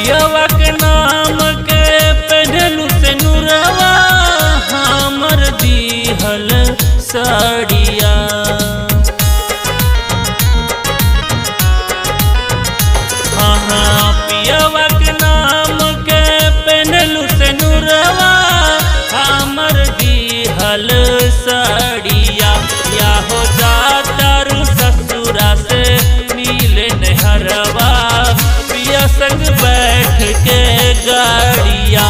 पियवा के नाम के पहनलू से नुरवा हमर दिहल साड़िया। हाँ पियवा के नाम के पहनलू से नुरवा हमर दिहल साड़िया। या हो जाता रू ससुरा से मिले नहरवा पिया संग बैठ के गाड़िया।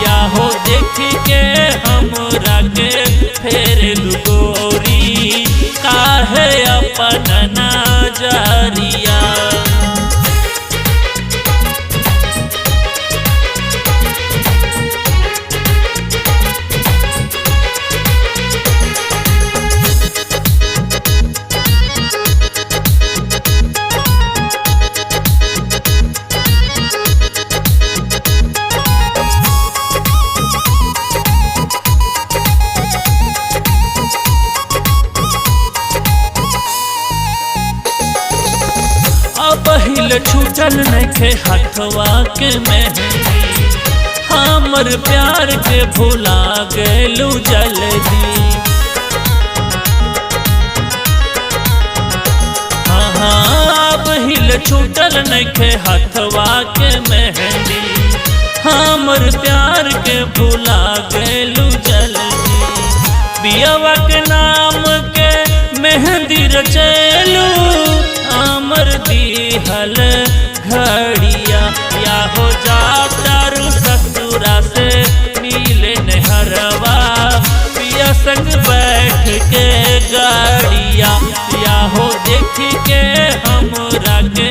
या हो देख के हमरा के फेर गोरी काहे अपन नजरिया। पहिल छूटल नइखे हथवा के मेहंदी हमर प्यार के भुला गइलू जल्दी। हाँ पहिल छूटल नइखे हथवा के मेहंदी हमर प्यार के भुला गइलू जल्दी। पियवा के नाम के मेहंदी रचलू हमर दिहल घड़िया। या हो जाता रू ससुरा से मिले नहरवा पिया संग बैठ के गाड़िया। या हो देख के हमरा के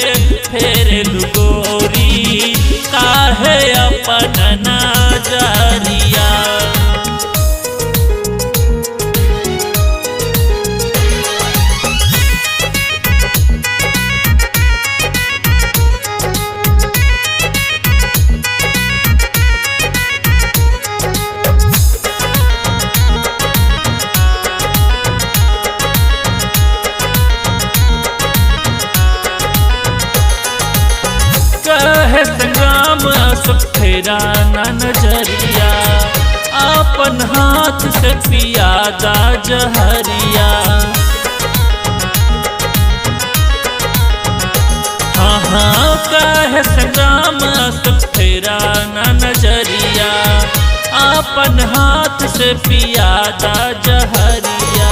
फेर गोरी काहे अपन नजरिया। कहे संग्राम फेरा ना नजरिया अपन हाथ से पियादा जहरिया। हाँ कहे संग्राम फेरा ना नजरिया अपन हाथ से पियादा जहरिया।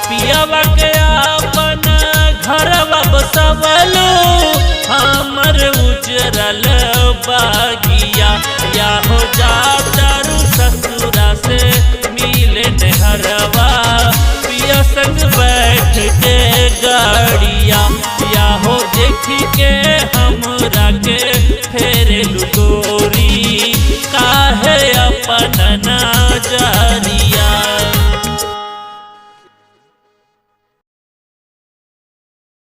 पियावा के अपन घरवा बसवलो हमर उजरल बागिया। या हो जाता रू ससुरा से मिले नहरवा पिया संग बैठ के गाड़िया।